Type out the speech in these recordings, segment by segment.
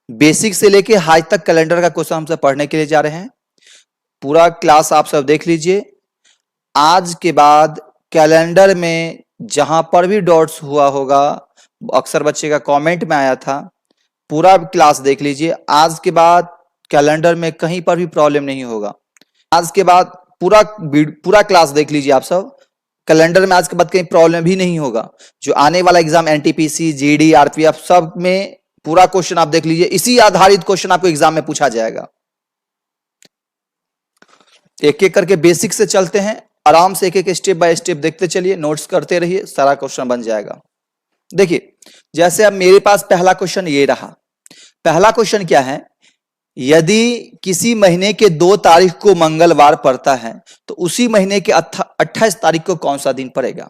Basic से लेके high तक कैलेंडर का क्वेश्चन हम सब पढ़ने के लिए जा रहे हैं। पूरा क्लास आप सब देख लीजिए। आज के बाद कैलेंडर में जहां पर भी डॉट्स हुआ होगा, अक्सर बच्चे का कमेंट में आया था, पूरा क्लास देख लीजिए। आज के बाद कैलेंडर में कहीं पर भी प्रॉब्लम नहीं होगा। आज के बाद पूरा क्लास देख लीजिए आप सब। कैलेंडर में आज के बाद कहीं प्रॉब्लम भी नहीं होगा। जो आने वाला एग्जाम एनटीपीसी, जीडी, आरपीएफ सब में पूरा क्वेश्चन आप देख लीजिए। इसी आधारित क्वेश्चन आपको एग्जाम में पूछा जाएगा। एक एक करके बेसिक से चलते हैं, आराम से एक एक स्टेप बाय स्टेप देखते चलिए, नोट्स करते रहिए, सारा क्वेश्चन बन जाएगा। देखिए, जैसे अब मेरे पास पहला क्वेश्चन ये रहा। पहला क्वेश्चन क्या है, यदि किसी महीने के 2 तारीख को मंगलवार पड़ता है तो उसी महीने के 28 तारीख को कौन सा दिन पड़ेगा।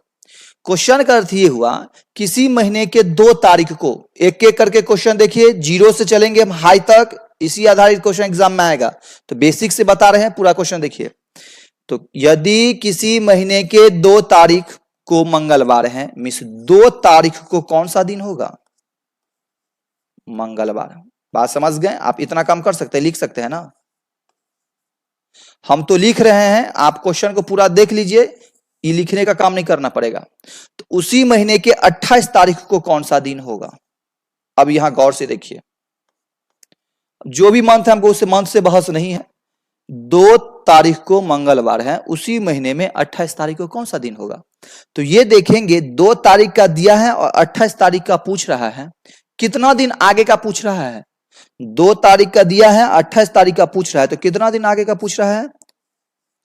क्वेश्चन का अर्थ ये हुआ, किसी महीने के 2 तारीख को, एक एक करके क्वेश्चन देखिए, जीरो से चलेंगे हम हाई तक, इसी आधारित क्वेश्चन एग्जाम में आएगा। तो बेसिक से बता रहे हैं, पूरा क्वेश्चन देखिए। तो यदि किसी महीने के 2 तारीख को मंगलवार है, मीन्स 2 तारीख को कौन सा दिन होगा, मंगलवार। बात समझ गए। आप इतना काम कर सकते हैं, लिख सकते हैं ना। हम तो लिख रहे हैं, आप क्वेश्चन को पूरा देख लीजिए, ये लिखने का काम नहीं करना पड़ेगा। तो उसी महीने के 28 तारीख को कौन सा दिन होगा। अब यहां गौर से देखिए, जो भी मंथ है हमको उससे मंथ से बहस नहीं है। 2 तारीख को मंगलवार है, उसी महीने में 28 तारीख को कौन सा दिन होगा। तो ये देखेंगे, 2 तारीख का दिया है और 28 तारीख का पूछ रहा है। कितना दिन आगे का पूछ रहा है। 2 तारीख का दिया है, 28 तारीख का पूछ रहा है, तो कितना दिन आगे का पूछ रहा है,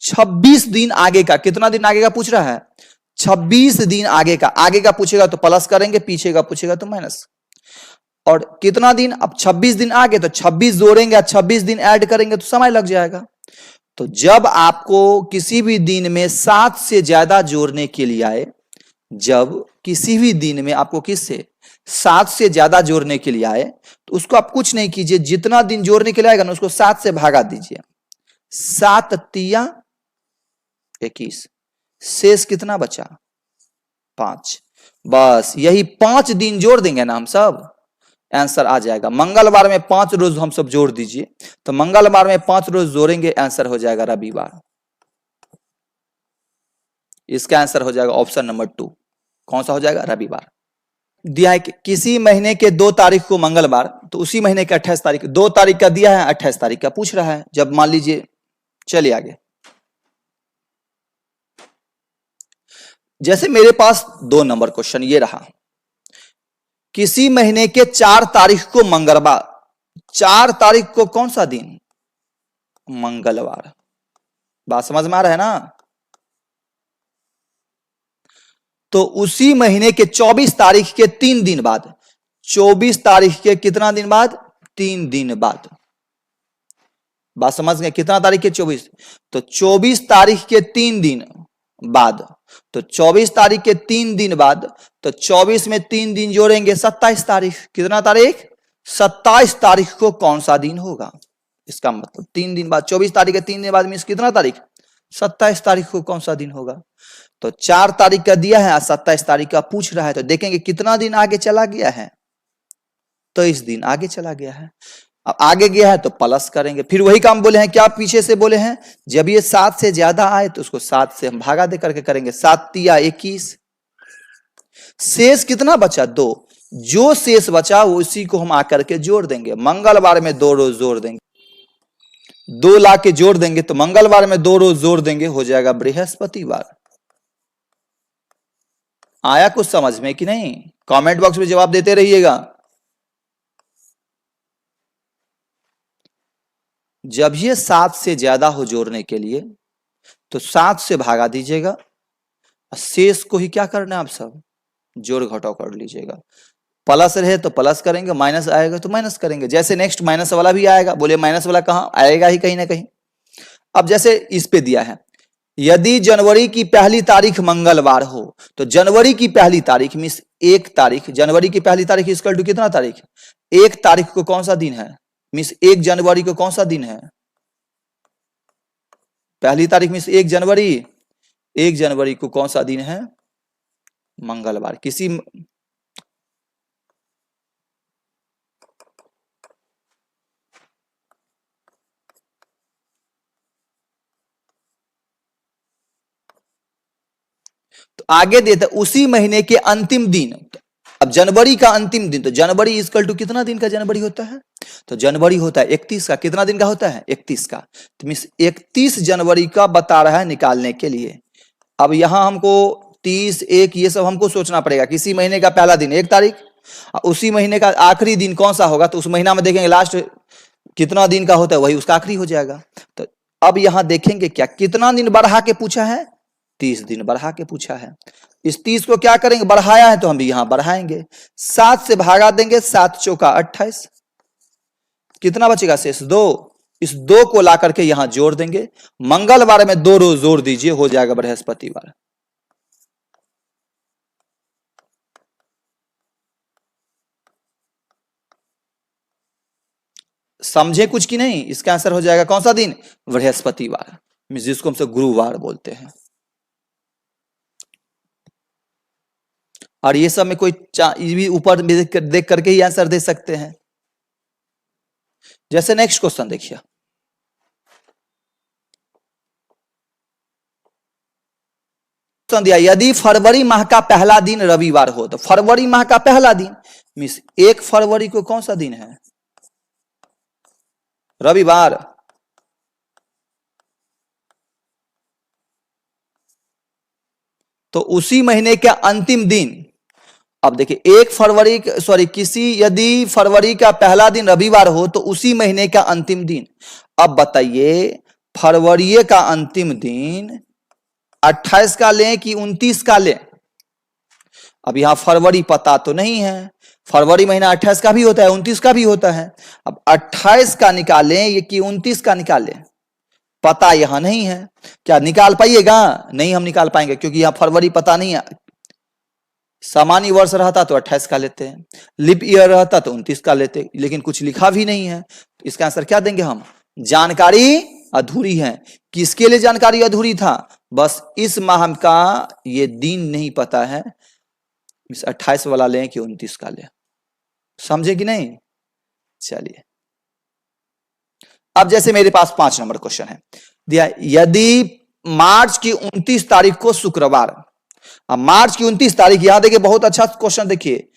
26 दिन आगे का। कितना दिन आगे का पूछ रहा है, 26 दिन आगे का। आगे का पूछेगा तो प्लस करेंगे, पीछे का पूछेगा तो माइनस। और कितना दिन, अब 26 दिन आगे तो 26 जोड़ेंगे, 26 दिन ऐड करेंगे तो समय लग जाएगा। तो जब आपको किसी भी दिन में 7 से ज्यादा जोड़ने के लिए आए, जब किसी भी दिन में आपको किससे 7 से ज्यादा जोड़ने के लिए आए, तो उसको आप कुछ नहीं कीजिए, जितना दिन जोड़ने के लिए आएगा ना उसको 7 से भागा दीजिए। 7 तिया 21, शेष कितना बचा, 5। बस यही 5 दिन जोड़ देंगे ना हम सब, आंसर आ जाएगा। मंगलवार में 5 रोज हम सब जोड़ दीजिए, तो मंगलवार में 5 रोज जोड़ेंगे, आंसर हो जाएगा रविवार। इसका आंसर हो जाएगा ऑप्शन नंबर 2। कौन सा हो जाएगा, रविवार। दिया है कि किसी महीने के 2 तारीख को मंगलवार, तो उसी महीने के 28 तारीख, 2 तारीख का दिया है, 28 तारीख का पूछ रहा है। जब मान लीजिए, चलिए आगे। जैसे मेरे पास 2 नंबर क्वेश्चन ये रहा, किसी महीने के 4 तारीख को मंगलवार, 4 तारीख को कौन सा दिन, मंगलवार। बात समझ में आ रहा है ना। तो उसी महीने के 24 तारीख के 3 दिन बाद, 24 तारीख के कितना दिन बाद, 3 दिन बाद। बात समझ गए, कितना तारीख के 24, तो 24 तारीख के 3 दिन बाद। तो 24 तारीख के 3 दिन बाद, तो 24 में 3 दिन जोड़ेंगे, 27 तारीख। कितना तारीख, 27 तारीख को कौन सा दिन होगा। इसका मतलब 3 दिन बाद, 24 तारीख के 3 दिन बाद मीन्स कितना तारीख, 27 तारीख को कौन सा दिन होगा। तो 4 तारीख का दिया है, 27 तारीख का पूछ रहा है, तो देखेंगे कितना दिन आगे चला गया है, 23 दिन आगे चला गया है। अब आगे गया है तो प्लस करेंगे, फिर वही काम बोले हैं, क्या पीछे से बोले हैं, जब ये 7 से ज्यादा आए तो उसको 7 से हम भागा दे करके करेंगे, 7 तिया 21। शेष कितना बचा, 2। जो शेष बचा वो उसी को हम आकर के जोड़ देंगे। मंगलवार में 2 रोज जोड़ देंगे, 2 ला के जोड़ देंगे, तो मंगलवार में 2 रोज जोड़ देंगे, हो जाएगा बृहस्पतिवार। आया कुछ समझ में कि नहीं, कमेंट बॉक्स में जवाब देते रहिएगा। जब ये 7 से ज्यादा हो जोड़ने के लिए, तो 7 से भागा दीजिएगा, शेष को ही क्या करना है आप सब, जोड़ घटाव कर लीजिएगा। प्लस रहे तो प्लस करेंगे, माइनस आएगा तो माइनस करेंगे। जैसे नेक्स्ट माइनस वाला भी आएगा, बोले माइनस वाला कहां आएगा, ही कहीं ना कहीं। अब जैसे इस पे दिया है, यदि जनवरी की पहली तारीख मंगलवार हो, तो जनवरी की पहली तारीख मीन्स 1 तारीख, जनवरी की पहली तारीख इक्वल टू कितना तारीख, 1 तारीख को कौन सा दिन है, मीन्स 1 जनवरी को कौन सा दिन है, पहली तारीख मीन्स 1 जनवरी, 1 जनवरी को कौन सा दिन है, मंगलवार। किसी तो आगे देता उसी महीने के अंतिम दिन। अब जनवरी का अंतिम दिन, तो जनवरी इक्वल टू कितना दिन का जनवरी होता है? तो जनवरी होता है 31 का। कितना दिन का होता है? 31 का। तो मीन्स 31 जनवरी का बता रहा है निकालने के लिए। अब यहां हमको 30, 1 ये सब हमको सोचना पड़ेगा। किसी महीने का पहला दिन 1 तारीख, उसी महीने का आखिरी दिन कौन सा होगा, तो उस महीना में देखेंगे लास्ट कितना दिन का होता है, वही उसका आखिरी हो जाएगा। तो अब यहां देखेंगे क्या कितना दिन बढ़ा के पूछा है? 30 दिन बढ़ा के पूछा है। इस 30 को क्या करेंगे? बढ़ाया है तो हम भी यहां बढ़ाएंगे। 7 से भागा देंगे, 7 चौका 28, कितना बचेगा शेष? 2। इस 2 को ला करके यहां जोड़ देंगे। मंगलवार में 2 रोज जोड़ दीजिए, हो जाएगा बृहस्पतिवार। समझे कुछ कि नहीं? इसका आंसर हो जाएगा कौन सा दिन? बृहस्पतिवार, जिसको हम सब गुरुवार बोलते हैं। और ये सब में कोई भी ऊपर देख करके ही आंसर दे सकते हैं। जैसे नेक्स्ट क्वेश्चन देखिए, दिया यदि फरवरी माह का पहला दिन रविवार हो, तो फरवरी माह का पहला दिन मीन्स 1 फरवरी को कौन सा दिन है? रविवार। तो उसी महीने के अंतिम दिन, अब देखिए 1 फरवरी यदि फरवरी का पहला दिन रविवार हो तो उसी महीने का अंतिम दिन। अब बताइए फरवरी का अंतिम दिन 28 का लें कि 29 का लें? अब यहां फरवरी पता तो नहीं है, फरवरी महीना 28 का भी होता है, 29 का भी होता है। अब 28 का निकालें ये कि 29 का निकालें, पता यहां नहीं है। क्या निकाल पाइएगा? नहीं हम निकाल पाएंगे, क्योंकि यहां फरवरी पता नहीं है। सामान्य वर्ष रहता तो 28 का लेते हैं, लिप ईयर रहता तो 29 का लेते, लेकिन कुछ लिखा भी नहीं है। तो इसका आंसर क्या देंगे हम? जानकारी अधूरी है। किसके लिए जानकारी अधूरी था? बस इस माह का ये दिन नहीं पता है, 28 वाला लें कि 29 का लें। समझे कि नहीं? चलिए, अब जैसे मेरे पास 5 नंबर क्वेश्चन है दिया, यदि मार्च की 29 तारीख को शुक्रवार। अब मार्च की 29 तारीख, यहां देखिए बहुत अच्छा क्वेश्चन देखिए,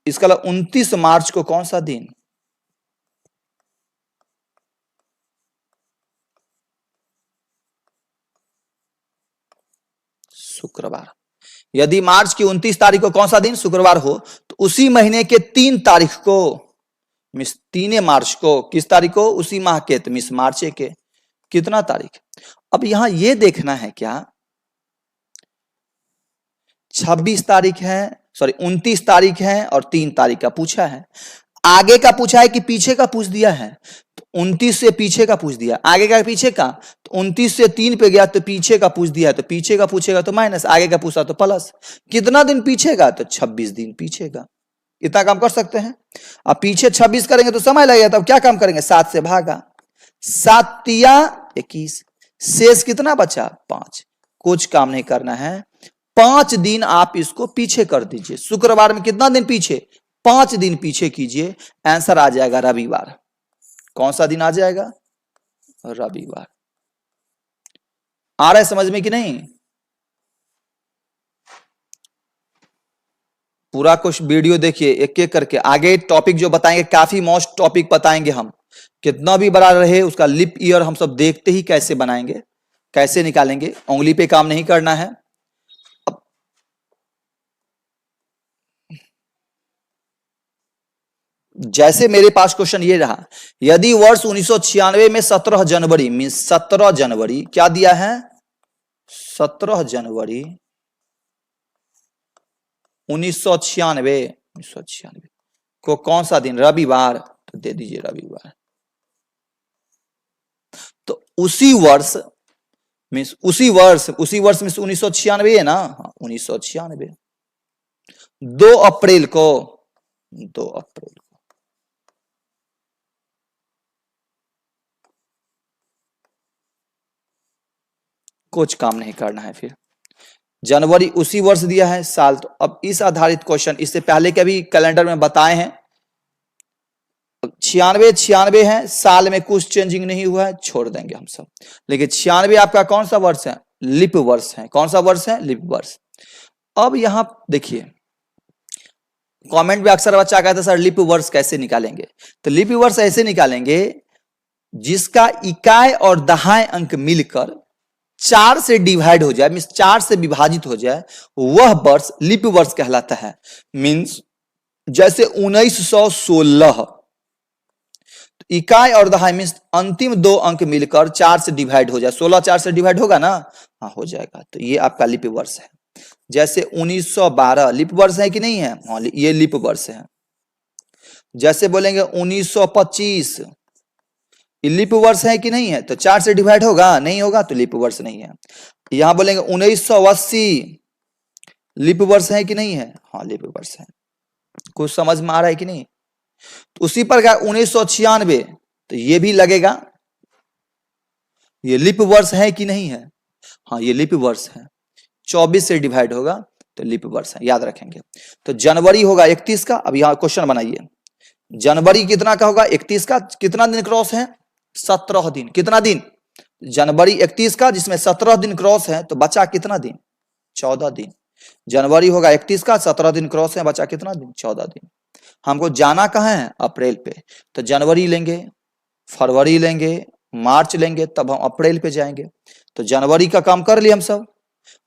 इसका 29 मार्च को कौन सा दिन? शुक्रवार। यदि मार्च की 29 तारीख को कौन सा दिन? शुक्रवार हो, तो उसी महीने के 3 तारीख को मिस 3 मार्च को, किस तारीख को? उसी माह के, तो मिस मार्च के कितना तारीख? अब यहां यह देखना है क्या 26 तारीख है, 29 तारीख है और 3 तारीख का पूछा है। आगे का पूछा है कि पीछे का पूछ दिया है? तो 29 से पीछे का पूछ दिया, आगे का पीछे का। तो 29 से 3 पे गया तो पीछे का पूछ दिया, तो पीछे का पूछेगा तो माइनस, आगे का पूछा तो प्लस। कितना दिन पीछेगा? तो 26 दिन पीछेगा। इतना काम कर सकते हैं। अब पीछे 26 करेंगे तो समय लगेगा, तब क्या काम करेंगे? 7 से भागा, 7 तिया 21, शेष कितना बचा? 5। कुछ काम नहीं करना है, 5 दिन आप इसको पीछे कर दीजिए। शुक्रवार में कितना दिन पीछे? 5 दिन पीछे कीजिए, आंसर आ जाएगा रविवार। कौन सा दिन आ जाएगा? रविवार। आ रहा है समझ में कि नहीं? पूरा कुछ वीडियो देखिए एक एक करके। आगे टॉपिक जो बताएंगे काफी मोस्ट टॉपिक बताएंगे हम, कितना भी बड़ा रहे उसका लिप ईयर हम सब देखते ही कैसे बनाएंगे, कैसे निकालेंगे। उंगली पे काम नहीं करना है। अब जैसे मेरे पास क्वेश्चन ये रहा, यदि वर्ष 1996 में 17 जनवरी मीन्स 17 जनवरी क्या दिया है? 17 जनवरी 1996 को कौन सा दिन? रविवार। तो दे दीजिए रविवार। तो उसी वर्ष मीन्स 1996 है ना? 1996 2 अप्रैल को, 2 अप्रैल को कुछ काम नहीं करना है। फिर जनवरी उसी वर्ष दिया है, साल तो अब इस आधारित क्वेश्चन इससे पहले के भी कैलेंडर में बताए हैं। 96 है, साल में कुछ चेंजिंग नहीं हुआ है, छोड़ देंगे हम सब। लेकिन 96 आपका कौन सा वर्ष है? लिप वर्ष है। कौन सा वर्ष है? लिप वर्ष। अब यहां देखिए, कमेंट में अक्सर बच्चा कहता है सर लीप वर्ष कैसे निकालेंगे, तो लीप वर्ष ऐसे निकालेंगे जिसका इकाई और दहाई अंक मिलकर 4 से डिवाइड हो जाए, मीन्स 4 से विभाजित हो जाए, वह वर्ष लीप वर्ष कहलाता है। मीन्स जैसे 1916, इकाई और दहाई मीन्स अंतिम 2 अंक मिलकर 4 से डिवाइड हो जाए, 16 4 से डिवाइड होगा ना, हाँ हो जाएगा, तो ये आपका लीप वर्ष है। जैसे 1912 लीप वर्ष है कि नहीं है, हाँ ये लीप वर्ष है। जैसे बोलेंगे 1925 लीप वर्ष है कि नहीं है, तो 4 से डिवाइड होगा, नहीं होगा तो लीप वर्ष नहीं है। यहां बोलेंगे 1980 लीप वर्ष है कि नहीं है, हाँ लीप वर्ष है। कुछ समझ में आ रहा है कि नहीं? तो उसी प्रकार 1996 तो ये भी लगेगा, ये लीप वर्ष है कि नहीं है, हाँ ये लीप वर्ष है। 24 से डिवाइड होगा तो लीप वर्ष है, याद रखेंगे। तो जनवरी होगा 31 का। अब यहां क्वेश्चन बनाइए, जनवरी कितना का होगा, 31 का। कितना दिन क्रॉस है, 17 दिन। कितना दिन, जनवरी 31 का जिसमें 17 दिन क्रॉस है, तो बचा कितना दिन, 14 दिन। जनवरी होगा 31 का, 17 दिन क्रॉस है, बचा कितना दिन, 14 दिन। हमको जाना कहाँ है, अप्रैल पे, तो जनवरी लेंगे, फरवरी लेंगे, मार्च लेंगे, तब हम अप्रैल पे जाएंगे। तो जनवरी का काम कर लिए हम सब,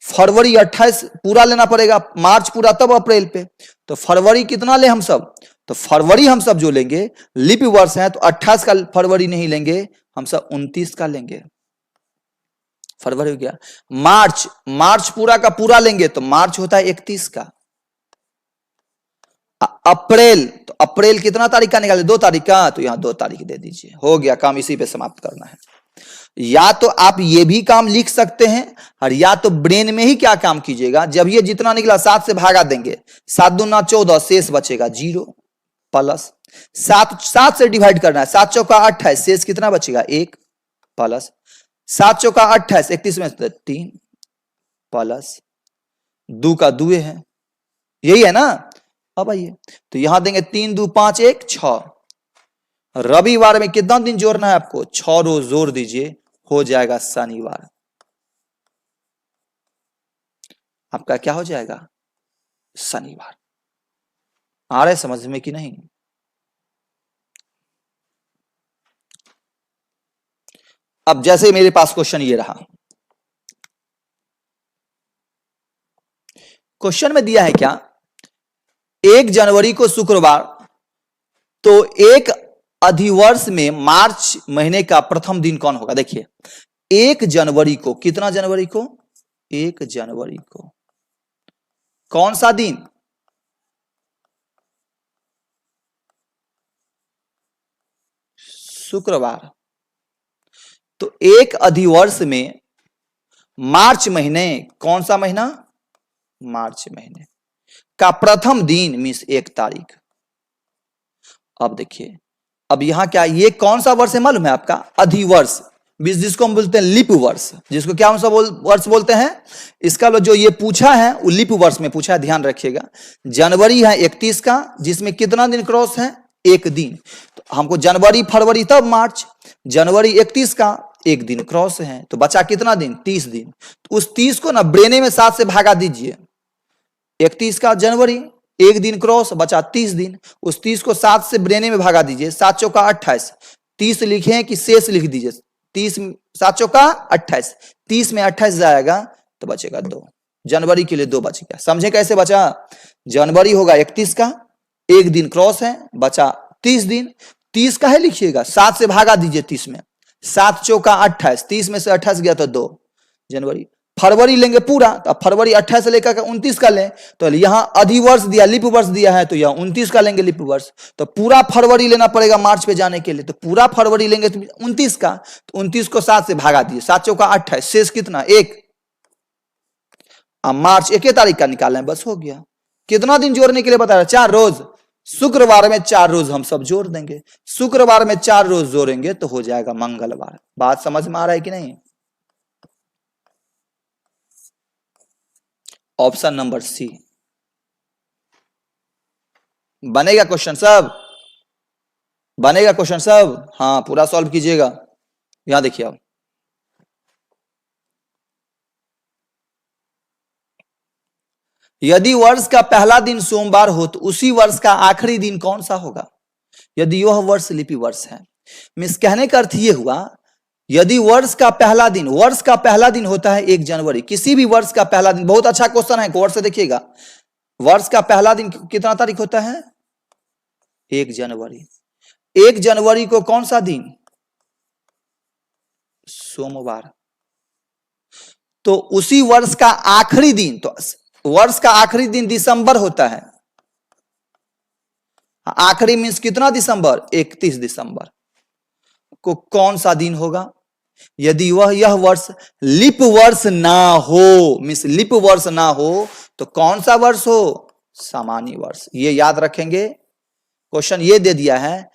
फरवरी 28 पूरा लेना पड़ेगा, मार्च पूरा, तब अप्रैल पे। तो फरवरी कितना ले हम सब, तो फरवरी हम सब जो लेंगे लीप वर्ष है, तो 28 का फरवरी नहीं लेंगे हम सब, 29 का लेंगे। फरवरी हो गया। मार्च, मार्च पूरा का पूरा लेंगे तो मार्च होता है 31 का। अप्रैल, तो अप्रैल कितना तारीख का निकाले, 2 तारीख का, तो यहां 2 तारीख दे दीजिए, हो गया काम, इसी पे समाप्त करना है। या तो आप ये भी काम लिख सकते हैं, और या तो ब्रेन में ही क्या काम कीजिएगा, जब ये जितना निकला 7 से भागा देंगे, 7 दूना 14, शेष बचेगा 0, प्लस 7 से डिवाइड करना है, 7 चौका 28, शेष कितना बचेगा 1, प्लस 7 चौका 28, 31 में 3, प्लस 2 का 2 है, यही है ना। अब आइए, तो यहां देंगे 3 2 5 1 6। रविवार में कितना दिन जोड़ना है आपको, 6 रोज जोड़ दीजिए, हो जाएगा शनिवार। आपका क्या हो जाएगा, शनिवार। आ रहे समझ में कि नहीं? अब जैसे मेरे पास क्वेश्चन ये रहा, क्वेश्चन में दिया है क्या, 1 जनवरी को शुक्रवार, तो एक अधिवर्ष में मार्च महीने का प्रथम दिन कौन होगा। देखिए 1 जनवरी को, कितना जनवरी को, 1 जनवरी को कौन सा दिन, शुक्रवार। तो एक अधिवर्ष में मार्च महीने, कौन सा महीना, मार्च महीने का प्रथम दिन मीन्स 1 तारीख। अब देखिए, अब यहां क्या, ये कौन सा वर्ष है मालूम है आपका, अधिवर्ष, जिसको हम बोलते हैं लीप वर्ष, जिसको क्या हम सब वर्ष बोलते हैं। इसका जो ये पूछा है वो लीप वर्ष में पूछा है, ध्यान रखिएगा। जनवरी है 31 का, जिसमें कितना दिन क्रॉस है, 1 दिन। तो हमको जनवरी फरवरी तब मार्च, जनवरी 31 का 1 दिन क्रॉस है, तो बचा कितना दिन, 30 दिन। तो उस 30 को ना ब्रेने में 7 से भागा दीजिए, 31 का जनवरी, 1 दिन क्रॉस, बचा 30 दिन। उस 30 को 7 से ब्रेने में भागा दीजिए, 7 चौका 28, 30 लिखे कि शेष लिख दीजिए, 30 7 चौका 28, 30 में 28 जाएगा तो बचेगा 2, जनवरी के लिए 2 बच गया। समझे कैसे बचा, जनवरी होगा 31 का, 1 दिन क्रॉस है, बचा 30 दिन, 30 का है लिखिएगा, 7 से भागा दीजिए 30 में, 7 चौका 28, 30 में से 28 गया तो 2 जनवरी। फरवरी लेंगे पूरा, तो फरवरी 28 से लेकर 29 का लें, तो यहां अधिवर्ष दिया, लीप वर्ष दिया है, तो यहां 29 का लेंगे लीप वर्ष। तो पूरा फरवरी लेना पड़ेगा मार्च पे जाने के लिए, तो पूरा फरवरी लेंगे तो 29 का, तो 29 को 7 से भागा दिए, 7 चौका 28, शेष कितना 1। अब मार्च 1 तारीख का निकालें, बस हो गया। कितना दिन जोड़ने के लिए बताया, 4 रोज। शुक्रवार में 4 रोज हम सब जोड़ देंगे, शुक्रवार में 4 रोज जोड़ेंगे तो हो जाएगा मंगलवार। बात समझ में आ रहा है कि नहीं? ऑप्शन नंबर सी बनेगा क्वेश्चन सब, बनेगा क्वेश्चन सब, हाँ पूरा सॉल्व कीजिएगा। यहां देखिए आप, यदि वर्ष का पहला दिन सोमवार हो तो उसी वर्ष का आखिरी दिन कौन सा होगा? यदि यह वर्ष लिपि वर्ष है। मिस कहने का अर्थ यह हुआ, यदि वर्ष का पहला दिन होता है 1 जनवरी, किसी भी वर्ष का पहला दिन, बहुत अच्छा क्वेश्चन है, गौर से देखिएगा, वर्ष का पहला दिन कितना तारीख होता है? 1 जनवरी। 1 जनवरी को कौन सा दिन? सोमवार। तो उसी वर्ष का आखिरी दिन, तो वर्ष का आखिरी दिन दिसंबर होता है। आखिरी मीन्स कितना दिसंबर? 31 दिसंबर को कौन सा दिन होगा? यदि यह वर्ष लिप वर्ष ना हो, मीन्स लिप वर्ष ना हो, तो कौन सा वर्ष हो? सामान्य वर्ष। ये याद रखेंगे, क्वेश्चन ये दे दिया है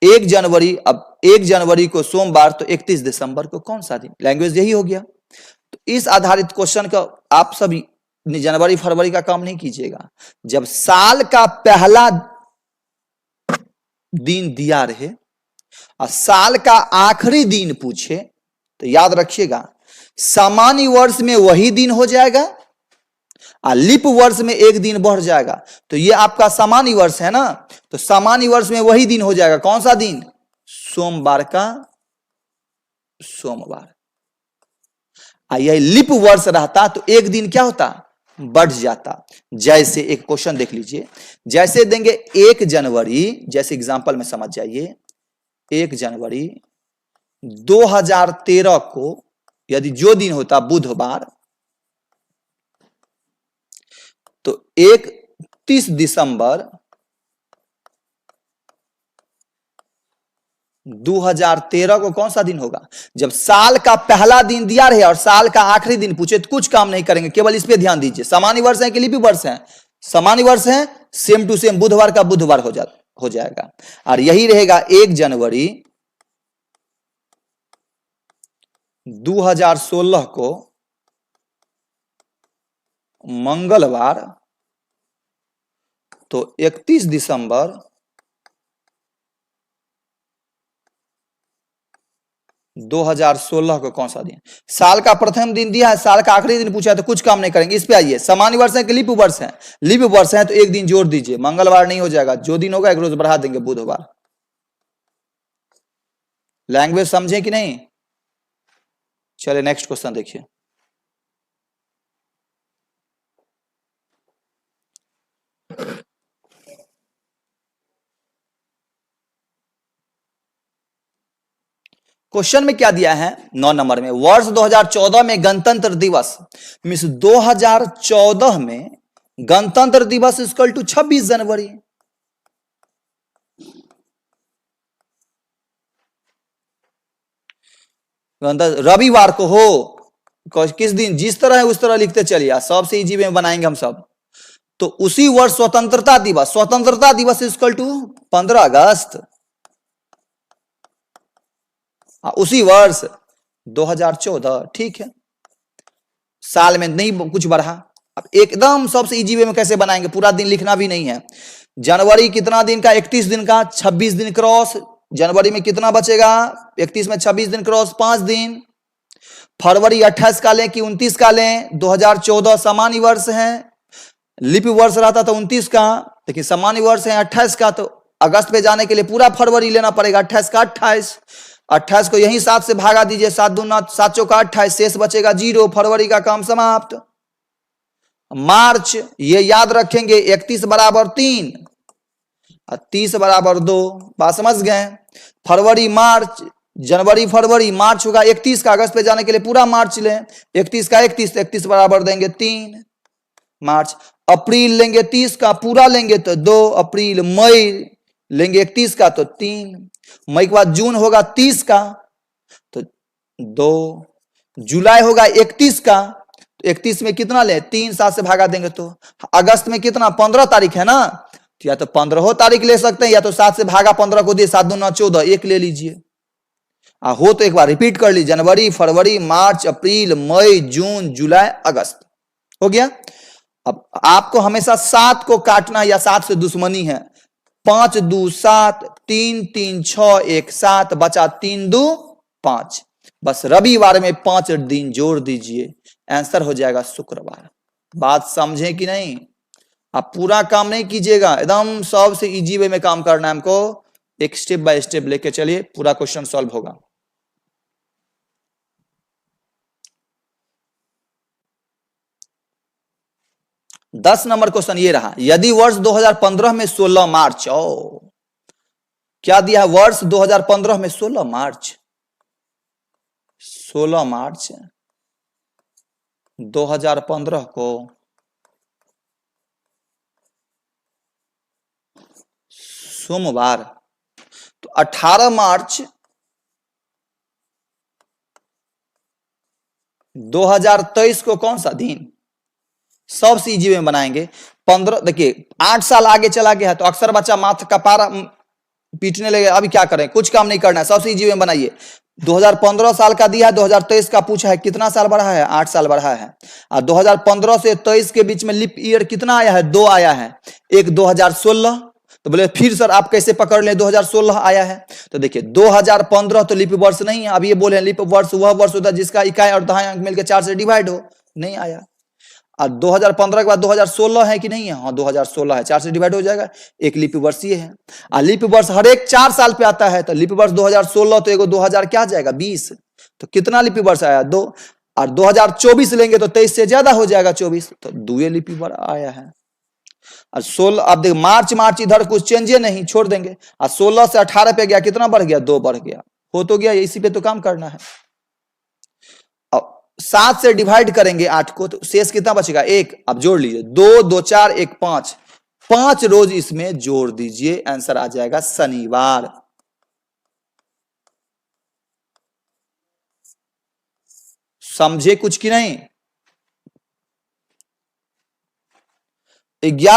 1 जनवरी, अब 1 जनवरी को सोमवार, तो 31 दिसंबर को कौन सा दिन? लैंग्वेज यही हो गया। तो इस आधारित क्वेश्चन का आप सभी जनवरी फरवरी का काम नहीं कीजिएगा। जब साल का पहला दिन दिया रहे और साल का आखिरी दिन पूछे, तो याद रखिएगा सामान्य वर्ष में वही दिन हो जाएगा और लिप वर्ष में 1 दिन बढ़ जाएगा। तो ये आपका सामान्य वर्ष है ना, तो सामान्य वर्ष में वही दिन हो जाएगा। कौन सा दिन? सोमवार का सोमवार। यह लिप वर्ष रहता तो 1 दिन क्या होता? बढ़ जाता। जैसे एक क्वेश्चन देख लीजिए, जैसे देंगे 1 जनवरी, जैसे एग्जांपल में समझ जाइए, 1 जनवरी 2013 को यदि जो दिन होता बुधवार, तो 31 दिसंबर 2013 को कौन सा दिन होगा? जब साल का पहला दिन दिया रहे और साल का आखिरी दिन पूछे तो कुछ काम नहीं करेंगे, केवल इस पे ध्यान दीजिए। सामान्य वर्ष है कि लिपि वर्ष है? सामान्य वर्ष है, सेम टू सेम बुधवार का बुधवार हो जाएगा। और यही रहेगा 1 जनवरी 2016 को मंगलवार, तो 31 दिसंबर 2016 को कौन सा दिन? साल का प्रथम दिन दिया है, साल का आखिरी दिन पूछा है, तो कुछ काम नहीं करेंगे। इस पे आइए, सामान्य वर्ष है कि लिप वर्ष है? लिप वर्ष है तो 1 दिन जोड़ दीजिए, मंगलवार नहीं हो जाएगा, जो दिन होगा 1 रोज बढ़ा देंगे, बुधवार। लैंग्वेज समझे कि नहीं? चलिए नेक्स्ट क्वेश्चन देखिए। क्वेश्चन में क्या दिया है 9 नंबर में, वर्ष 2014 में गणतंत्र दिवस, मीन्स 2014 में गणतंत्र दिवस इक्वल टू 26 जनवरी। रविवार को हो, किस दिन, जिस तरह है उस तरह लिखते चलिए, सबसे इजी में बनाएंगे हम सब। तो उसी वर्ष स्वतंत्रता दिवस इक्वल टू 15 अगस्त, उसी वर्ष 2014, ठीक है। साल में नहीं कुछ बढ़ा। अब एकदम सबसे इजी वे में कैसे बनाएंगे, पूरा दिन लिखना भी नहीं है। जनवरी कितना दिन का? 31 दिन का, 26 दिन क्रॉस, जनवरी में कितना बचेगा? 31 में 26 दिन क्रॉस 5 दिन। फरवरी 28 का लें कि 29 का लें? 2014 सामान्य वर्ष है, लिपि वर्ष रहता तो 29 का, लेकिन सामान्य वर्ष है 28 का, तो अगस्त पे जाने के लिए पूरा फरवरी लेना पड़ेगा। 28 का 28 को यहीं 7 से भागा दीजिए, 7 दूना 7 चौका 28, शेष बचेगा 0, फरवरी का काम समाप्त। मार्च ये याद रखेंगे, 31 बराबर 3 और 30 बराबर 2, बात समझ गए। फरवरी मार्च, जनवरी फरवरी, मार्च होगा 31 का, अगस्त पे जाने के लिए पूरा मार्च लें, 31 का 31 बराबर देंगे 3 मार्च। अप्रैल लेंगे 30 का, पूरा लेंगे तो 2 अप्रैल। मई लेंगे 31 का तो 3 मई के बाद जून होगा 30 का तो 2, जुलाई होगा 31 का, तो 31 में कितना ले? 3 7 से भागा देंगे तो। अगस्त में कितना? 15 तारीख है ना, तो या तो 15 तारीख ले सकते हैं, या तो 7 से भागा 15 को दिए, 7 दूना 14, 1 ले लीजिए। हो तो एक बार रिपीट कर लीजिए, जनवरी फरवरी मार्च अप्रैल मई जून जुलाई अगस्त, हो गया। अब आपको हमेशा 7 को काटना, या 7 से दुश्मनी है। 5 2 7, 3 3 6 1 7, बचा 3 2 5, बस रविवार में 5 दिन जोड़ दीजिए, आंसर हो जाएगा शुक्रवार। बात समझे कि नहीं? आप पूरा काम नहीं कीजिएगा, एकदम सबसे इजी वे में काम करना है हमको, एक स्टेप बाय स्टेप लेके चलिए, पूरा क्वेश्चन सॉल्व होगा। दस नंबर क्वेश्चन ये रहा, यदि वर्ष 2015 में 16 मार्च, क्या दिया है? वर्ष 2015 में 16 मार्च 2015 को सोमवार, तो 18 मार्च 2023 को कौन सा दिन? सबसे इजी में बनाएंगे। 15, देखिए 8 साल आगे चला गया है तो अक्सर बच्चा माथ का पारा पीटने लगे, अभी क्या करें, कुछ काम नहीं करना है, सबसे इजी में बनाइए। 2015 साल का दिया है, 2023 का पूछा है, कितना साल बढ़ा है? 8 साल बढ़ा है। और 2015 से 23 के बीच में लीप ईयर कितना आया है? 2 आया है, एक 2016, तो बोले फिर सर आप कैसे पकड़ लें 2016 आया है? तो देखिए 2015 तो लीप वर्ष नहीं है, अब ये बोले लीप वर्ष वह वर्ष होता है जिसका इकाई और दहाई अंक मिलकर 4 से डिवाइड हो, नहीं आया। और 2015 के बाद 2016 है कि नहीं है? हाँ 2016 है, 4 से डिवाइड हो जाएगा, एक लीप वर्ष ये है। और लीप वर्ष हर एक 4 साल पे आता है, तो लीप वर्ष 2016 तो एगो 2000 क्या जाएगा 20, तो कितना लीप वर्ष आया? 2। और 2024 लेंगे तो 23 से ज्यादा हो जाएगा 24, तो 2 लीप वर्ष आया है। और 16, अब देख मार्च इधर कुछ चेंजे नहीं, छोड़ देंगे। और 16 से 18 पे गया, कितना बढ़ गया? 2 बढ़ गया, हो तो गया, इसी पे तो काम करना है। 7 से डिवाइड करेंगे 8 को, तो शेष कितना बचेगा? 1। अब जोड़ लीजिए, 2 2 4 1 5, 5 रोज इसमें जोड़ दीजिए, आंसर आ जाएगा शनिवार। समझे कुछ कि नहीं? 11